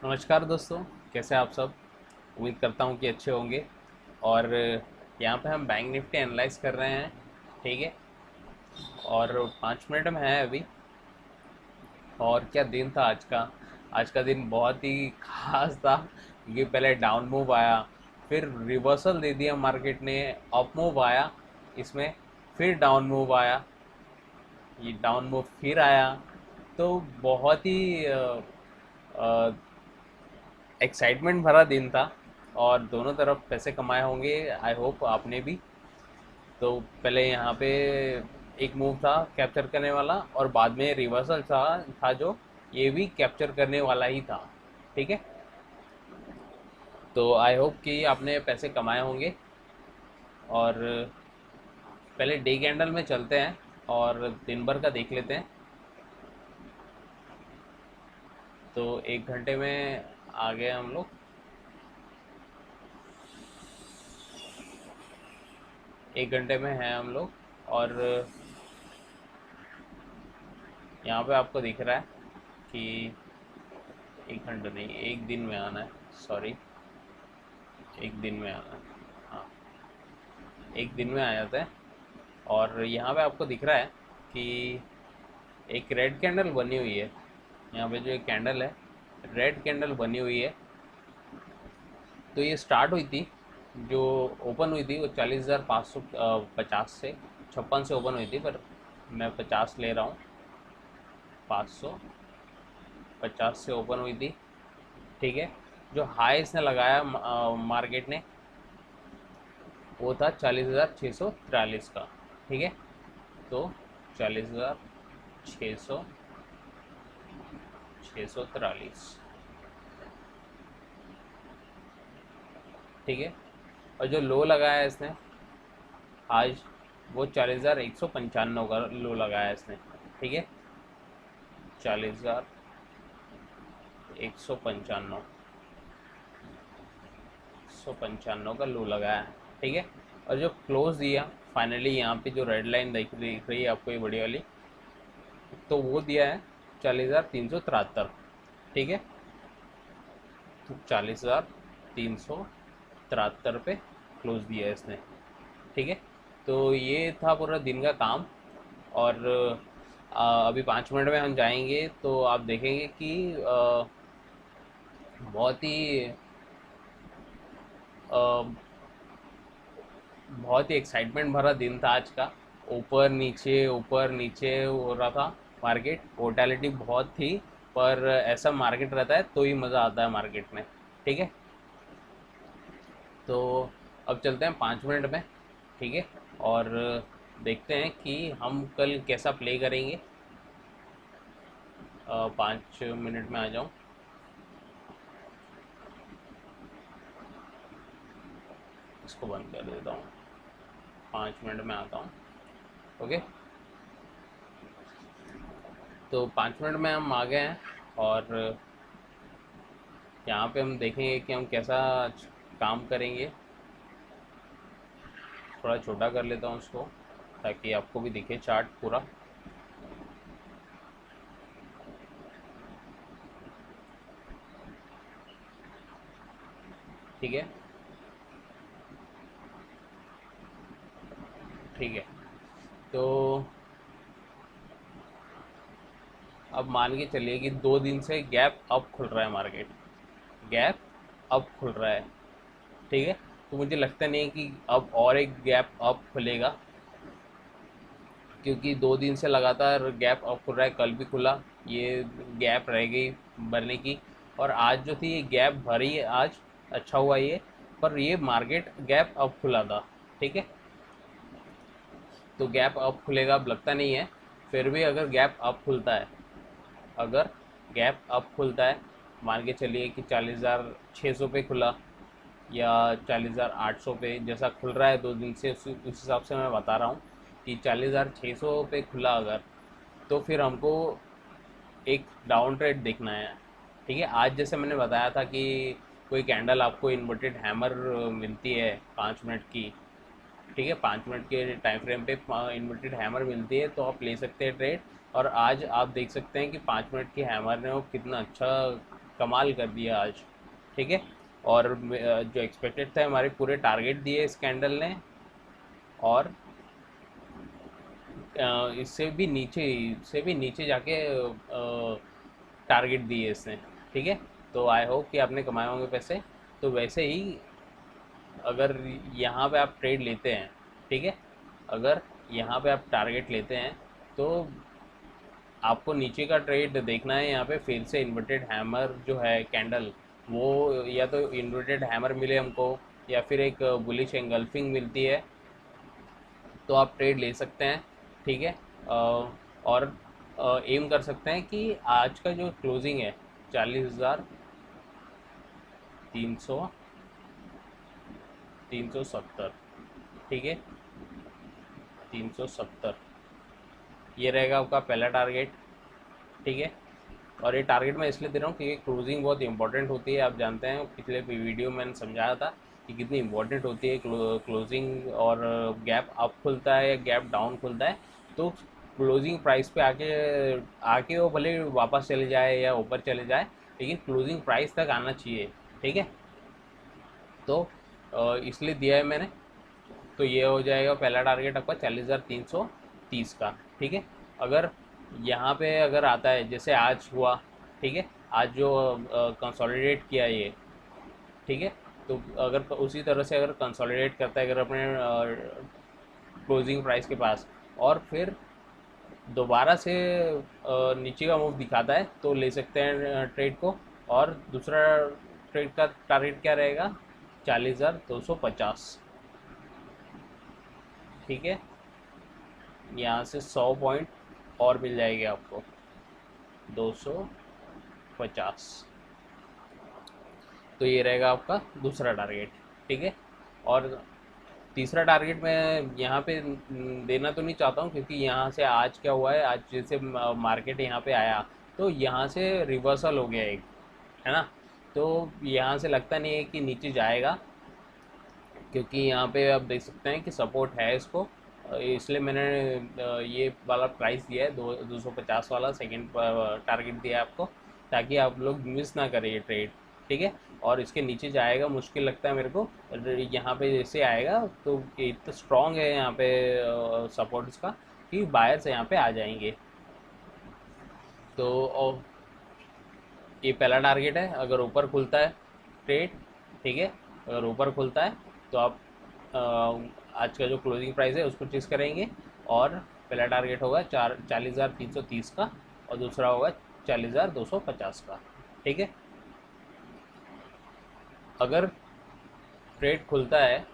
नमस्कार दोस्तों। कैसे हैं आप सब। उम्मीद करता हूँ कि अच्छे होंगे। और यहाँ पे हम बैंक निफ्टी एनालाइज कर रहे हैं। ठीक है। और 5 मिनट में है अभी। और क्या दिन था आज का। आज का दिन बहुत ही खास था क्योंकि पहले डाउन मूव आया, फिर रिवर्सल दे दिया मार्केट ने, अप मूव आया इसमें, फिर डाउन मूव आया, ये डाउन मूव फिर आया। तो बहुत ही एक्साइटमेंट भरा दिन था। और दोनों तरफ पैसे कमाए होंगे, आई होप आपने भी। तो पहले यहाँ पे एक मूव था कैप्चर करने वाला, और बाद में रिवर्सल था जो ये भी कैप्चर करने वाला ही था। ठीक है। तो आई होप कि आपने पैसे कमाए होंगे। और पहले डे कैंडल में चलते हैं और दिन भर का देख लेते हैं। तो 1 घंटे में आ गए हम लोग। 1 घंटे में हैं हम लोग। और यहाँ पे आपको दिख रहा है कि 1 घंटे नहीं, एक दिन में आना है। सॉरी, एक दिन में आना है। हाँ, एक दिन में आ जाता है। और यहाँ पे आपको दिख रहा है कि एक रेड कैंडल बनी हुई है। यहाँ पे जो एक कैंडल है, रेड कैंडल बनी हुई है। तो ये स्टार्ट हुई थी, जो ओपन हुई थी वो 40,550 से, 56 से ओपन हुई थी, पर मैं 50 ले रहा हूँ। 550 से ओपन हुई थी। ठीक है। जो हाई इसने लगाया मार्केट ने, वो था 40,643 का। ठीक है। तो 40,643। ठीक है। और जो लो लगाया है इसने आज, वो 40,195 का लो लगाया है इसने। ठीक है। 40,195, 195 का लो लगाया है। ठीक है। और जो क्लोज दिया फाइनली, यहाँ पे जो रेड लाइन दिख रही है आपको, ये बड़ी वाली, तो वो दिया है 40,373। ठीक है। तो 40,373 पे क्लोज दिया है इसने। ठीक है। तो ये था पूरा दिन का काम। और अभी 5 मिनट में हम जाएंगे तो आप देखेंगे कि बहुत ही बहुत ही एक्साइटमेंट भरा दिन था आज का। ऊपर नीचे हो रहा था मार्केट। वोटालिटी बहुत थी, पर ऐसा मार्केट रहता है तो ही मज़ा आता है मार्केट में। ठीक है। तो अब चलते हैं 5 मिनट में। ठीक है। और देखते हैं कि हम कल कैसा प्ले करेंगे। 5 मिनट में आ जाऊँ, इसको बंद कर देता हूँ। 5 मिनट में आता हूँ। ओके। तो 5 मिनट में हम आ गए हैं। और यहाँ पे हम देखेंगे कि हम कैसा काम करेंगे। थोड़ा छोटा कर लेता हूँ उसको, ताकि आपको भी दिखे चार्ट पूरा। ठीक है। ठीक है। तो अब मान के चलिए कि 2 दिन से गैप अप खुल रहा है मार्केट। गैप अप खुल रहा है। ठीक है। तो मुझे लगता नहीं कि अब और एक गैप अप खुलेगा, क्योंकि 2 दिन से लगातार गैप अप खुल रहा है। कल भी खुला, ये गैप रह गई भरने की। और आज जो थी ये गैप भरी है आज, अच्छा हुआ ये। पर ये मार्केट गैप अप खुला था। ठीक है। तो गैप अप खुलेगा अब लगता नहीं है। फिर भी अगर गैप अप खुलता है, अगर गैप अप खुलता है, मान के चलिए कि 40,600 पे खुला, या 40,800 पे, जैसा खुल रहा है 2 दिन से, उस हिसाब से मैं बता रहा हूँ कि 40,600 पे खुला अगर, तो फिर हमको एक डाउन ट्रेड देखना है। ठीक है। आज जैसे मैंने बताया था कि कोई कैंडल आपको इन्वर्टेड हैमर मिलती है 5 मिनट की। ठीक है। 5 मिनट के टाइम फ्रेम पे इन्वर्टेड हैमर मिलती है, तो आप ले सकते हैं ट्रेड। और आज आप देख सकते हैं कि 5 मिनट की हैमर ने वो कितना अच्छा कमाल कर दिया आज, ठीक है। और जो एक्सपेक्टेड था, हमारे पूरे टारगेट दिए इस कैंडल ने, और इससे भी नीचे जाके टारगेट दिए इसने, ठीक है। तो आई होप कि आपने कमाए होंगे पैसे। तो वैसे ही अगर यहाँ पे आप ट्रेड लेते हैं, ठीक है, अगर यहाँ पे आप टारगेट लेते हैं तो आपको नीचे का ट्रेड देखना है। यहाँ पे फिर से इन्वर्टेड हैमर जो है कैंडल, वो या तो इन्वर्टेड हैमर मिले हमको, या फिर एक बुलिश एंगल्फिंग मिलती है, तो आप ट्रेड ले सकते हैं, ठीक है। और एम कर सकते हैं कि आज का जो क्लोजिंग है 40,300 370, ठीक है, 370 ये रहेगा आपका पहला टारगेट, ठीक है। और ये टारगेट मैं इसलिए दे रहा हूँ क्योंकि क्लोजिंग बहुत इंपॉर्टेंट होती है। आप जानते हैं, पिछले वीडियो में मैंने समझाया था कि कितनी इंपॉर्टेंट होती है क्लोजिंग। और गैप अप खुलता है या गैप डाउन खुलता है, तो क्लोजिंग प्राइस पे आके आके वो भले वापस चले जाए या ऊपर चले जाए, लेकिन क्लोजिंग प्राइस तक आना चाहिए, ठीक है। तो इसलिए दिया है मैंने। तो ये हो जाएगा पहला टारगेट आपका 40,330 का, ठीक है। अगर यहाँ पे अगर आता है जैसे आज हुआ, ठीक है, आज जो कंसोलिडेट किया ये, ठीक है, तो अगर उसी तरह से अगर कंसोलिडेट करता है, अगर अपने क्लोजिंग प्राइस के पास, और फिर दोबारा से नीचे का मूव दिखाता है, तो ले सकते हैं ट्रेड को। और दूसरा ट्रेड का टारगेट क्या रहेगा, 40,250, ठीक है। यहाँ से 100 पॉइंट और मिल जाएगी आपको, 250। तो ये रहेगा आपका दूसरा टारगेट, ठीक है। और तीसरा टारगेट मैं यहाँ पे देना तो नहीं चाहता हूँ, क्योंकि यहाँ से आज क्या हुआ है, आज जैसे मार्केट यहाँ पे आया, तो यहाँ से रिवर्सल हो गया एक, है ना। तो यहाँ से लगता नहीं है कि नीचे जाएगा, क्योंकि यहाँ पे आप देख सकते हैं कि सपोर्ट है इसको। इसलिए मैंने ये वाला प्राइस दिया है, 250 वाला सेकंड टारगेट दिया है आपको, ताकि आप लोग मिस ना करें ये ट्रेड, ठीक है। और इसके नीचे जाएगा मुश्किल लगता है मेरे को। यहाँ पे जैसे आएगा तो इतना स्ट्रॉन्ग है यहाँ पे सपोर्ट इसका, कि बायर्स यहाँ पे आ जाएंगे। तो ये पहला टारगेट है। अगर ऊपर खुलता है ट्रेड, ठीक है, अगर ऊपर खुलता है तो आप आज का जो क्लोजिंग प्राइस है उसको चेस करेंगे। और पहला टारगेट होगा 40,330 का, और दूसरा होगा 40,250 का, ठीक है। अगर ट्रेड खुलता है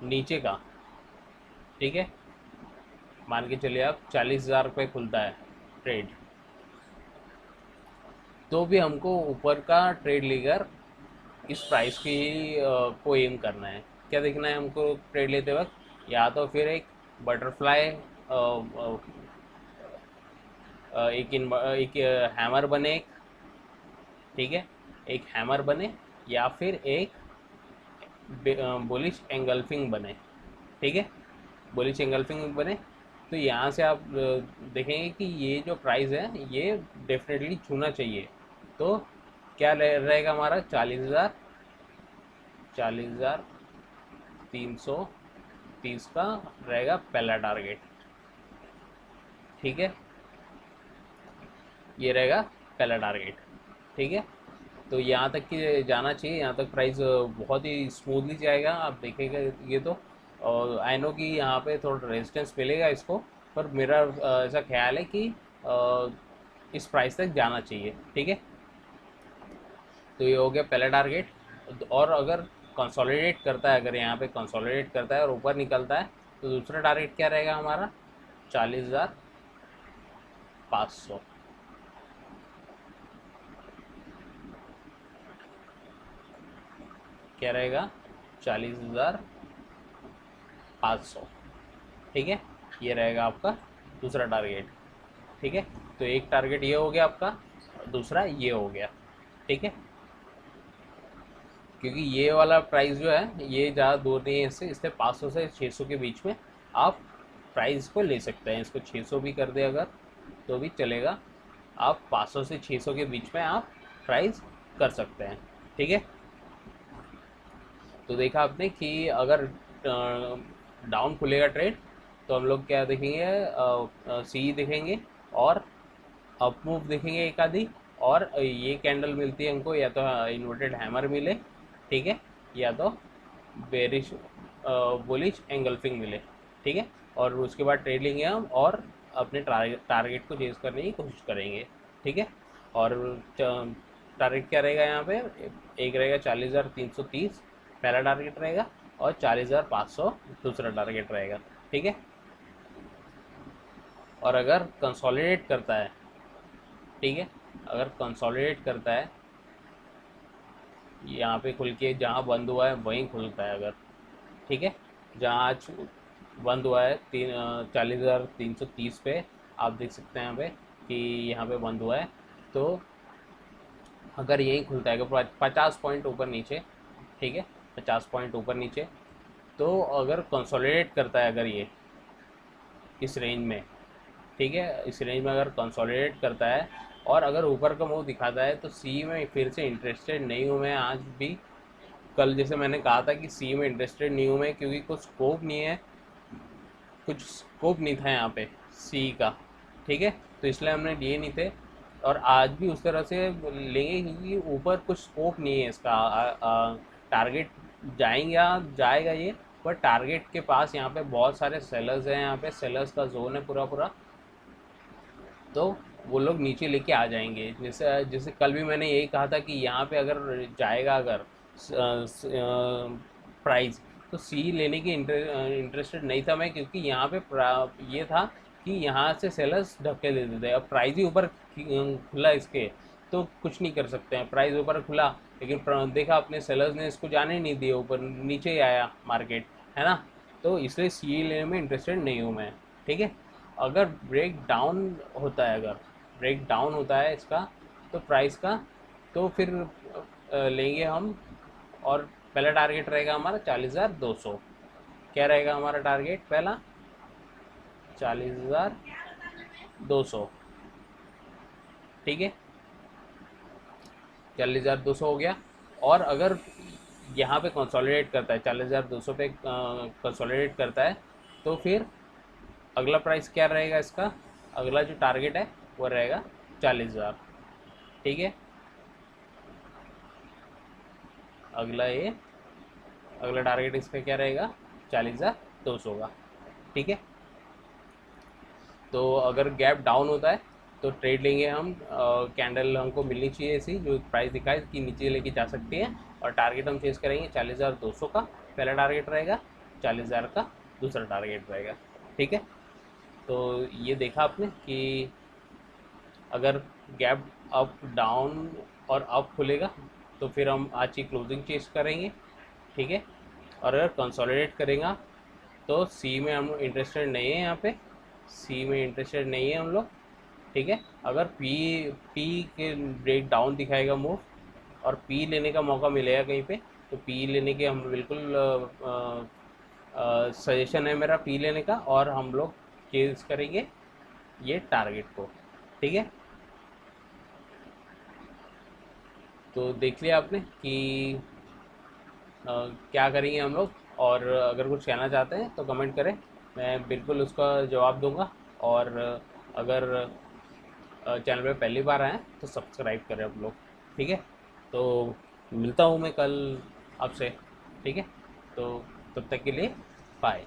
नीचे का, ठीक है, मान के चलिए आप 40,000 रुपये खुलता है ट्रेड, तो भी हमको ऊपर का ट्रेड लेकर इस प्राइस की को एम करना है। क्या देखना है हमको ट्रेड लेते वक्त, या तो फिर एक बटरफ्लाई एक हैमर बने एक, ठीक है, एक हैमर बने, या फिर एक बुलिश एंगल्फिंग बने, ठीक है, बुलिश एंगल्फिंग बने। तो यहाँ से आप देखेंगे कि ये जो प्राइस है ये डेफिनेटली छूना चाहिए। तो क्या रहेगा हमारा, 40,330 का रहेगा पहला टारगेट, ठीक है। ये रहेगा पहला टारगेट, ठीक है। तो यहाँ तक कि जाना चाहिए, यहाँ तक प्राइस बहुत ही स्मूथली जाएगा, आप देखेंगे ये तो। और आई नो कि यहाँ पे थोड़ा रेजिस्टेंस मिलेगा इसको, पर मेरा ऐसा ख्याल है कि इस प्राइस तक जाना चाहिए, ठीक है। तो ये हो गया पहला टारगेट। और अगर कंसोलिडेट करता है, अगर यहाँ पे कंसोलिडेट करता है और ऊपर निकलता है, तो दूसरा टारगेट क्या रहेगा हमारा, 40,500, क्या रहेगा, 40,500, ठीक है। ये रहेगा आपका दूसरा टारगेट, ठीक है। तो एक टारगेट ये हो गया आपका, दूसरा ये हो गया, ठीक है। क्योंकि ये वाला प्राइस जो है ये ज़्यादा दूर नहीं है इससे, इससे 500 से 600 के बीच में आप प्राइस को ले सकते हैं। इसको 600 भी कर दे अगर तो भी चलेगा, आप 500 से 600 के बीच में आप प्राइस कर सकते हैं। ठीक है, तो देखा आपने कि अगर डाउन खुलेगा ट्रेड तो हम लोग क्या देखेंगे, सी देखेंगे, और अप मूव देखेंगे एक आधी, और ये कैंडल मिलती है हमको, या तो इन्वर्टेड हैमर मिले, ठीक है, या तो बेरिश बुलिश एंगल्फिंग मिले। ठीक है, और उसके बाद ट्रेड लेंगे हम और अपने टारगेट को चेज करने की कोशिश करेंगे। ठीक है, और टारगेट क्या रहेगा यहाँ पे, एक रहेगा 40,330 पहला टारगेट रहेगा, और 40,500 दूसरा टारगेट रहेगा। ठीक है, और अगर कंसोलिडेट करता है, ठीक है, अगर कंसोलिडेट करता है यहाँ पे खुल के, जहाँ बंद हुआ है वहीं खुलता है अगर, ठीक है, जहाँ आज बंद हुआ है 40,330 पे, आप देख सकते हैं यहाँ पे कि यहाँ पे बंद हुआ है, तो अगर यहीं खुलता है 50 पॉइंट ऊपर नीचे, ठीक है, 50 पॉइंट ऊपर नीचे, तो अगर कंसोलिडेट करता है अगर ये इस रेंज में, ठीक है, इस रेंज में अगर कंसोलिडेट करता है और अगर ऊपर का मुंह दिखाता है, तो सी में फिर से इंटरेस्टेड नहीं हूँ मैं आज भी। कल जैसे मैंने कहा था कि सी में इंटरेस्टेड नहीं हूँ मैं, क्योंकि कुछ स्कोप नहीं है, कुछ स्कोप नहीं था यहाँ पे सी का। ठीक है, तो इसलिए हमने लिए नहीं थे, और आज भी उस तरह से लेंगे क्योंकि ऊपर कुछ स्कोप नहीं है इसका। टारगेट जाएगा ये, पर टारगेट के पास यहाँ पे बहुत सारे सेलर्स हैं, यहाँ पे सेलर्स का जोन है पूरा पूरा, तो वो लोग नीचे लेके आ जाएंगे। जैसे जैसे कल भी मैंने यही कहा था कि यहाँ पे अगर जाएगा अगर प्राइस, तो सी लेने की इंटरेस्टेड नहीं था मैं, क्योंकि यहाँ पे ये था कि यहाँ से सेलर्स धक्के दे देते हैं। अब प्राइस ही ऊपर खुला इसके, तो कुछ नहीं कर सकते हैं, प्राइस ऊपर खुला, लेकिन देखा अपने सेलर्स ने इसको जाने नहीं दिया, ऊपर नीचे ही आया मार्केट, है ना, तो इसलिए सी लेने में इंटरेस्टेड नहीं हूँ मैं। ठीक है, अगर ब्रेक डाउन होता है, अगर ब्रेक डाउन होता है इसका तो प्राइस का, तो फिर लेंगे हम, और पहला टारगेट रहेगा हमारा 40,200। क्या रहेगा हमारा टारगेट पहला, 40,200। ठीक है, 40,200 हो गया, और अगर यहाँ पे कंसोलिडेट करता है 40,200 पे कंसोलिडेट करता है, तो फिर अगला प्राइस क्या रहेगा इसका, अगला जो टारगेट है वो रहेगा 40,000। ठीक है, अगला टारगेट इसका क्या रहेगा, 40,200 का। ठीक है, तो अगर गैप डाउन होता है तो ट्रेड लेंगे हम, कैंडल हमको मिलनी चाहिए ऐसी जो प्राइस दिखाए कि नीचे लेके जा सकती है, और टारगेट हम चेस करेंगे 40,200 का पहला टारगेट रहेगा, 40,000 का दूसरा टारगेट रहेगा। ठीक है, तो ये देखा आपने कि अगर गैप अप डाउन और अप खुलेगा तो फिर हम आज की क्लोजिंग चेस करेंगे। ठीक है, और अगर कंसोलिडेट करेगा तो सी में हम इंटरेस्टेड नहीं है, यहाँ पे सी में इंटरेस्टेड नहीं है हम लोग। ठीक है, अगर पी पी के ब्रेक डाउन दिखाएगा मूव और पी लेने का मौका मिलेगा कहीं पे, तो पी लेने के हम बिल्कुल सजेशन है मेरा पी लेने का, और हम लोग चेज करेंगे ये टारगेट को। ठीक है, तो देख लिया आपने कि क्या करेंगे हम लोग, और अगर कुछ कहना चाहते हैं तो कमेंट करें, मैं बिल्कुल उसका जवाब दूंगा। और अगर चैनल पे पहली बार आए तो सब्सक्राइब करें आप लोग। ठीक है, तो मिलता हूँ मैं कल आपसे। ठीक है, तो तब तक के लिए बाय।